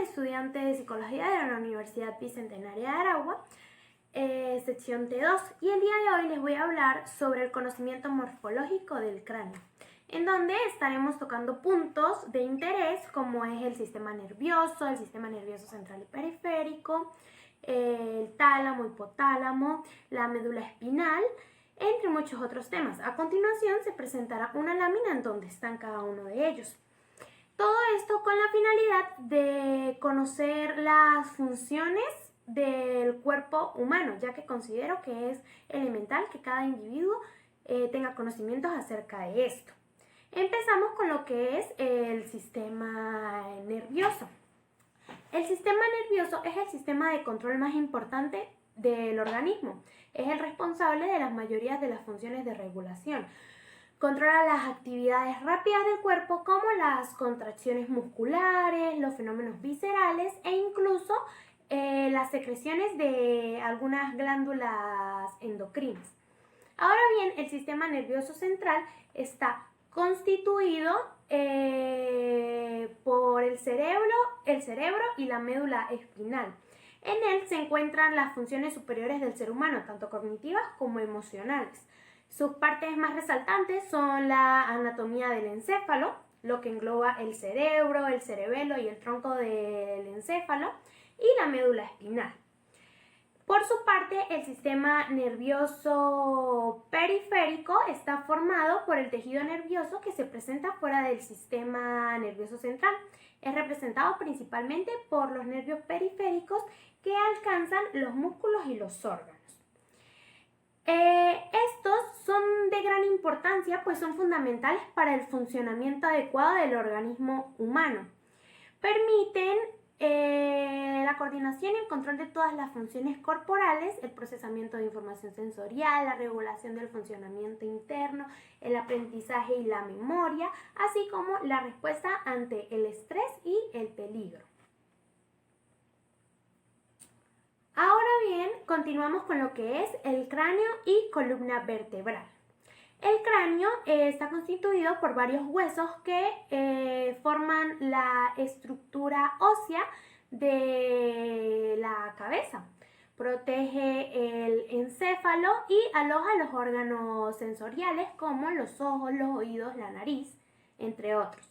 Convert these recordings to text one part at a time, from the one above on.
estudiante de Psicología de la Universidad Bicentenaria de Aragua, sección T2, y el día de hoy les voy a hablar sobre el conocimiento morfológico del cráneo, en donde estaremos tocando puntos de interés como es el sistema nervioso central y periférico, el tálamo, hipotálamo, la médula espinal, entre muchos otros temas. A continuación se presentará una lámina en donde están cada uno de ellos. Todo esto con la finalidad de conocer las funciones del cuerpo humano, ya que considero que es elemental que cada individuo tenga conocimientos acerca de esto. Empezamos con lo que es el sistema nervioso. El sistema nervioso es el sistema de control más importante del organismo. Es el responsable de la mayoría de las funciones de regulación. Controla las actividades rápidas del cuerpo como las contracciones musculares, los fenómenos viscerales e incluso las secreciones de algunas glándulas endocrinas. Ahora bien, el sistema nervioso central está constituido por el cerebro y la médula espinal. En él se encuentran las funciones superiores del ser humano, tanto cognitivas como emocionales. Sus partes más resaltantes son la anatomía del encéfalo, lo que engloba el cerebro, el cerebelo y el tronco del encéfalo, y la médula espinal. Por su parte, el sistema nervioso periférico está formado por el tejido nervioso que se presenta fuera del sistema nervioso central. Es representado principalmente por los nervios periféricos que alcanzan los músculos y los órganos. Estos son de gran importancia, pues son fundamentales para el funcionamiento adecuado del organismo humano. Permiten la coordinación y el control de todas las funciones corporales, el procesamiento de información sensorial, la regulación del funcionamiento interno, el aprendizaje y la memoria, así como la respuesta ante el estrés y el peligro. Ahora bien, continuamos con lo que es el cráneo y columna vertebral. El cráneo está constituido por varios huesos que forman la estructura ósea de la cabeza. Protege el encéfalo y aloja los órganos sensoriales como los ojos, los oídos, la nariz, entre otros.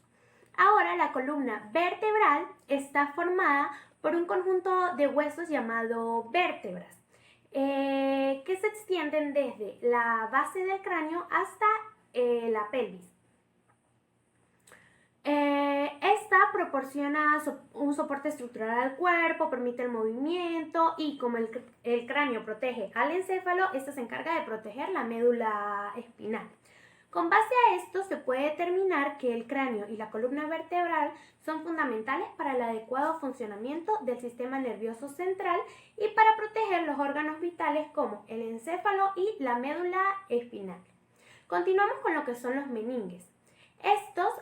Ahora, la columna vertebral está formada por un conjunto de huesos llamado vértebras, que se extienden desde la base del cráneo hasta la pelvis. Esta proporciona un soporte estructural al cuerpo, permite el movimiento y como el cráneo protege al encéfalo, esta se encarga de proteger la médula espinal. Con base a esto se puede determinar que el cráneo y la columna vertebral son fundamentales para el adecuado funcionamiento del sistema nervioso central y para proteger los órganos vitales como el encéfalo y la médula espinal. Continuamos con lo que son los meninges. Estos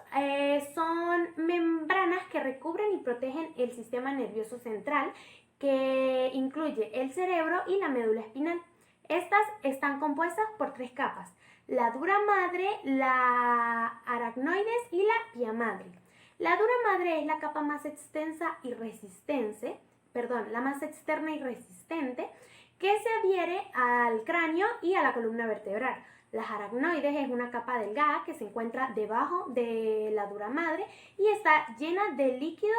son membranas que recubren y protegen el sistema nervioso central, que incluye el cerebro y la médula espinal. Estas están compuestas por tres capas: la dura madre, la aracnoides y la pia madre. La dura madre es la capa más extensa y la más externa y resistente, que se adhiere al cráneo y a la columna vertebral. Las aracnoides es una capa delgada que se encuentra debajo de la dura madre y está llena de líquido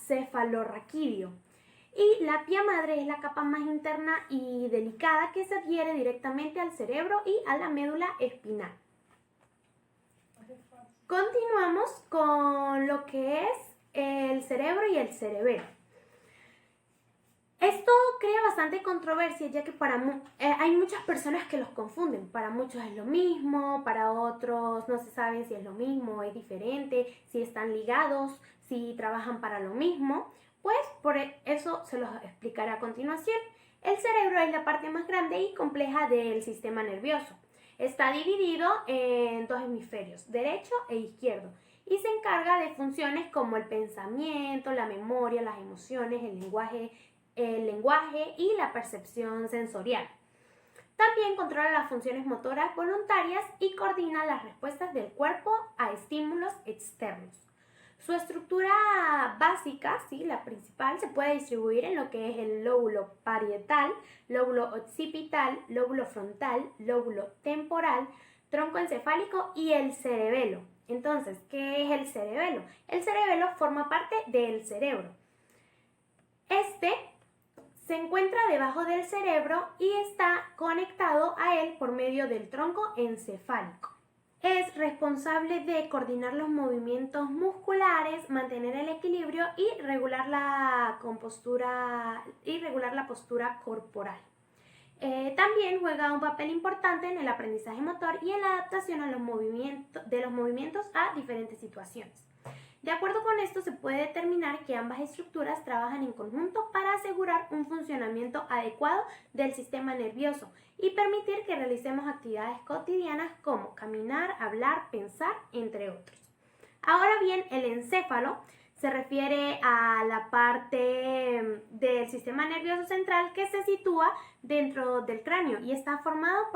cefalorraquídeo. Y la pia madre es la capa más interna y delicada que se adhiere directamente al cerebro y a la médula espinal. Continuamos con lo que es el cerebro y el cerebelo. Esto crea bastante controversia, ya que hay muchas personas que los confunden. Para muchos es lo mismo, para otros no se sabe si es lo mismo, es diferente, si están ligados, si trabajan para lo mismo. Pues por eso se los explicaré a continuación. El cerebro es la parte más grande y compleja del sistema nervioso. Está dividido en dos hemisferios, derecho e izquierdo, y se encarga de funciones como el pensamiento, la memoria, las emociones, el lenguaje y la percepción sensorial. También controla las funciones motoras voluntarias y coordina las respuestas del cuerpo a estímulos externos. Su estructura básica, ¿sí? La principal, se puede distribuir en lo que es el lóbulo parietal, lóbulo occipital, lóbulo frontal, lóbulo temporal, tronco encefálico y el cerebelo. Entonces, ¿qué es el cerebelo? El cerebelo forma parte del cerebro. Este se encuentra debajo del cerebro y está conectado a él por medio del tronco encefálico. Es responsable de coordinar los movimientos musculares, mantener el equilibrio y regular la postura corporal. También juega un papel importante en el aprendizaje motor y en la adaptación a los movimientos a diferentes situaciones. De acuerdo con esto, se puede determinar que ambas estructuras trabajan en conjunto para asegurar un funcionamiento adecuado del sistema nervioso y permitir que realicemos actividades cotidianas como caminar, hablar, pensar, entre otros. Ahora bien, el encéfalo se refiere a la parte del sistema nervioso central que se sitúa dentro del cráneo y está formado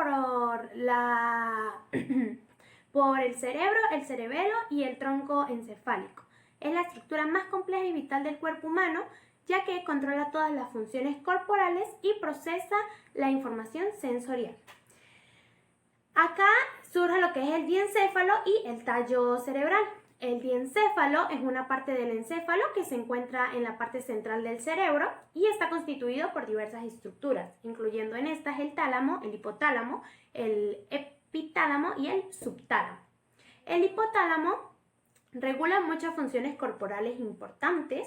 por el cerebro, el cerebelo y el tronco encefálico. Es la estructura más compleja y vital del cuerpo humano, ya que controla todas las funciones corporales y procesa la información sensorial. Acá surge lo que es el diencéfalo y el tallo cerebral. El diencéfalo es una parte del encéfalo que se encuentra en la parte central del cerebro y está constituido por diversas estructuras, incluyendo en estas el tálamo, el hipotálamo, el epitálamo y el subtálamo. El hipotálamo regula muchas funciones corporales importantes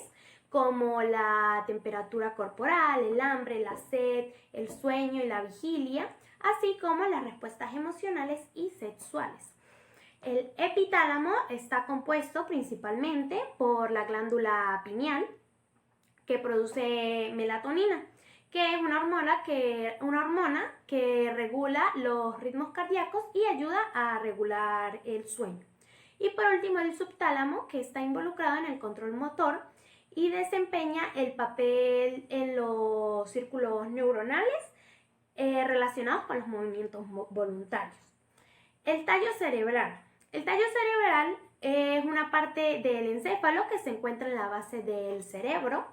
como la temperatura corporal, el hambre, la sed, el sueño y la vigilia, así como las respuestas emocionales y sexuales. El epitálamo está compuesto principalmente por la glándula pineal que produce melatonina, que es una hormona que regula los ritmos cardíacos y ayuda a regular el sueño. Y por último, el subtálamo, que está involucrado en el control motor y desempeña el papel en los círculos neuronales relacionados con los movimientos voluntarios. El tallo cerebral. El tallo cerebral es una parte del encéfalo que se encuentra en la base del cerebro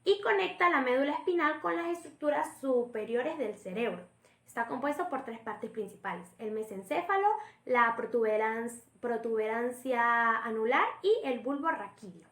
y conecta la médula espinal con las estructuras superiores del cerebro. Está compuesto por tres partes principales: el mesencéfalo, la protuberancia anular y el bulbo raquídeo.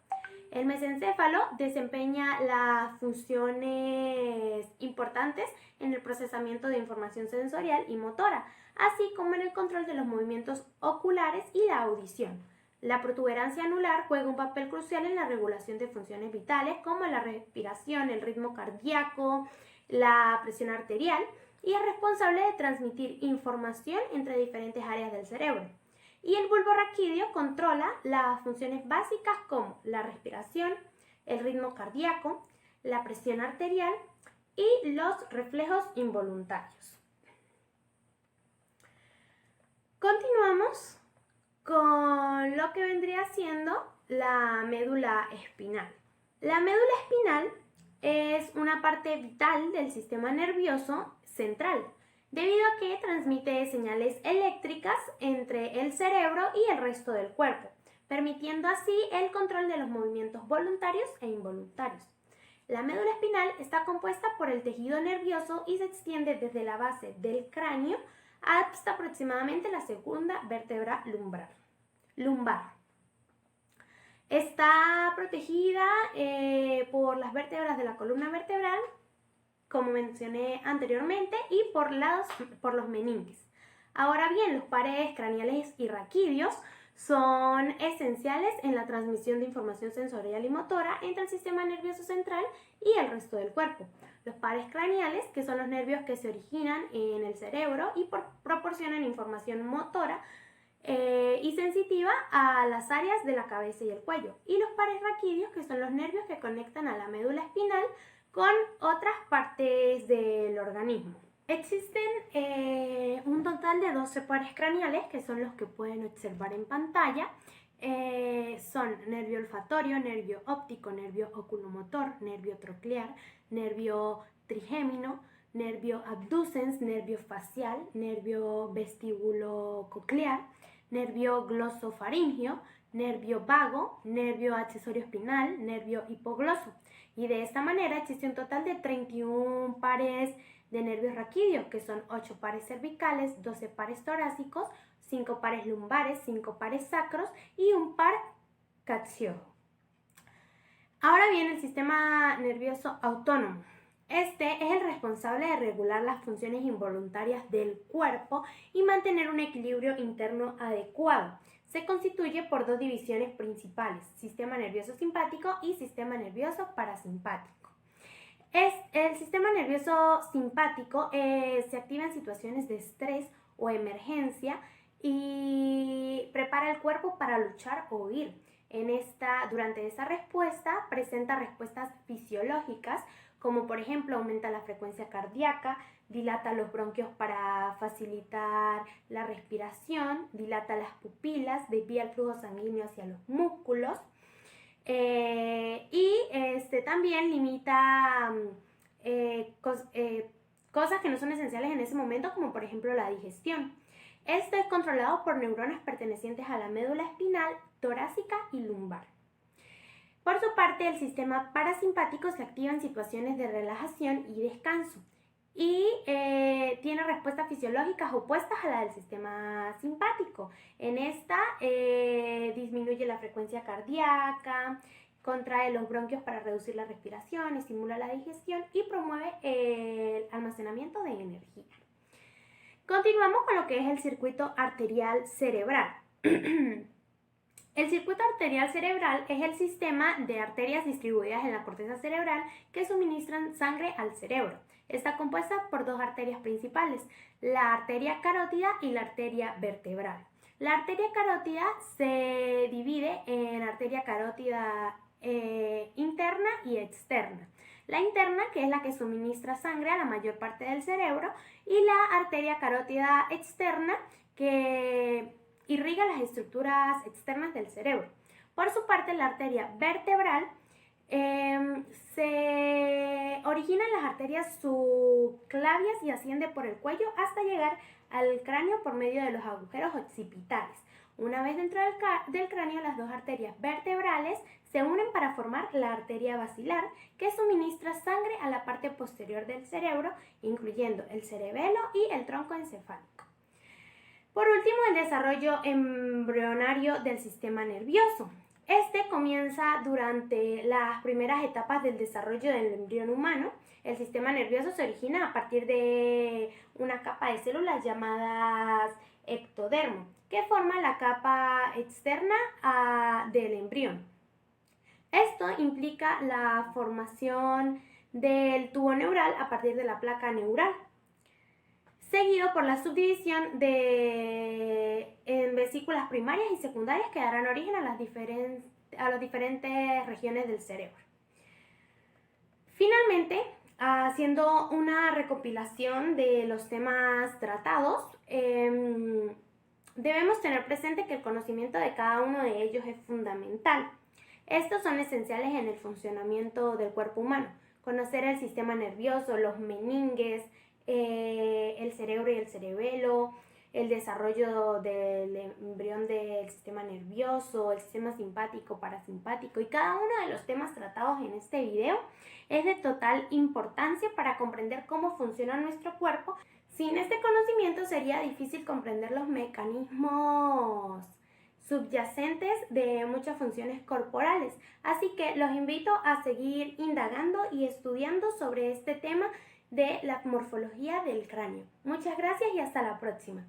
El mesencéfalo desempeña las funciones importantes en el procesamiento de información sensorial y motora, así como en el control de los movimientos oculares y la audición. La protuberancia anular juega un papel crucial en la regulación de funciones vitales como la respiración, el ritmo cardíaco, la presión arterial y es responsable de transmitir información entre diferentes áreas del cerebro. Y el bulbo raquídeo controla las funciones básicas como la respiración, el ritmo cardíaco, la presión arterial y los reflejos involuntarios. Continuamos con lo que vendría siendo la médula espinal. La médula espinal es una parte vital del sistema nervioso central, debido a que transmite señales eléctricas entre el cerebro y el resto del cuerpo, permitiendo así el control de los movimientos voluntarios e involuntarios. La médula espinal está compuesta por el tejido nervioso y se extiende desde la base del cráneo hasta aproximadamente la segunda vértebra lumbar. Está protegida por las vértebras de la columna vertebral, como mencioné anteriormente, y por los meninges. Ahora bien, los pares craneales y raquídeos son esenciales en la transmisión de información sensorial y motora entre el sistema nervioso central y el resto del cuerpo. Los pares craneales, que son los nervios que se originan en el cerebro y proporcionan información motora y sensitiva a las áreas de la cabeza y el cuello. Y los pares raquídeos, que son los nervios que conectan a la médula espinal con otras partes del organismo. Existen un total de 12 pares craneales, que son los que pueden observar en pantalla. Son nervio olfatorio, nervio óptico, nervio oculomotor, nervio troclear, nervio trigémino, nervio abducens, nervio facial, nervio vestíbulo-coclear, nervio glosofaringio, nervio vago, nervio accesorio espinal, nervio hipogloso. Y de esta manera existe un total de 31 pares de nervios raquídeos, que son 8 pares cervicales, 12 pares torácicos, 5 pares lumbares, 5 pares sacros y un par caccieo. Ahora viene el sistema nervioso autónomo. Este es el responsable de regular las funciones involuntarias del cuerpo y mantener un equilibrio interno adecuado. Se constituye por dos divisiones principales, sistema nervioso simpático y sistema nervioso parasimpático. El sistema nervioso simpático se activa en situaciones de estrés o emergencia y prepara el cuerpo para luchar o huir. Durante esa respuesta presenta respuestas fisiológicas, como por ejemplo aumenta la frecuencia cardíaca, dilata los bronquios para facilitar la respiración, dilata las pupilas, desvía el flujo sanguíneo hacia los músculos y también limita cosas que no son esenciales en ese momento, como por ejemplo la digestión. Esto es controlado por neuronas pertenecientes a la médula espinal, torácica y lumbar. Por su parte, el sistema parasimpático se activa en situaciones de relajación y descanso y tiene respuestas fisiológicas opuestas a la del sistema simpático. En esta disminuye la frecuencia cardíaca, contrae los bronquios para reducir la respiración, estimula la digestión y promueve el almacenamiento de energía. Continuamos con lo que es el circuito arterial cerebral. El circuito arterial cerebral es el sistema de arterias distribuidas en la corteza cerebral que suministran sangre al cerebro. Está compuesta por dos arterias principales, la arteria carótida y la arteria vertebral. La arteria carótida se divide en arteria carótida interna y externa. La interna, que es la que suministra sangre a la mayor parte del cerebro, y la arteria carótida externa, que irriga las estructuras externas del cerebro. Por su parte, la arteria vertebral se origina en las arterias subclavias y asciende por el cuello hasta llegar al cráneo por medio de los agujeros occipitales. Una vez dentro del cráneo, las dos arterias vertebrales se unen para formar la arteria basilar, que suministra sangre a la parte posterior del cerebro, incluyendo el cerebelo y el tronco encefálico. Por último, el desarrollo embrionario del sistema nervioso. Este comienza durante las primeras etapas del desarrollo del embrión humano. El sistema nervioso se origina a partir de una capa de células llamadas ectodermo, que forma la capa externa del embrión. Esto implica la formación del tubo neural a partir de la placa neural, seguido por la subdivisión en vesículas primarias y secundarias que darán origen a las diferentes regiones del cerebro. Finalmente, haciendo una recopilación de los temas tratados, debemos tener presente que el conocimiento de cada uno de ellos es fundamental. Estos son esenciales en el funcionamiento del cuerpo humano. Conocer el sistema nervioso, los meninges, el cerebro y el cerebelo, el desarrollo del embrión del sistema nervioso, el sistema simpático, parasimpático y cada uno de los temas tratados en este video es de total importancia para comprender cómo funciona nuestro cuerpo. Sin este conocimiento sería difícil comprender los mecanismos subyacentes de muchas funciones corporales. Así que los invito a seguir indagando y estudiando sobre este tema de la morfología del cráneo. Muchas gracias y hasta la próxima.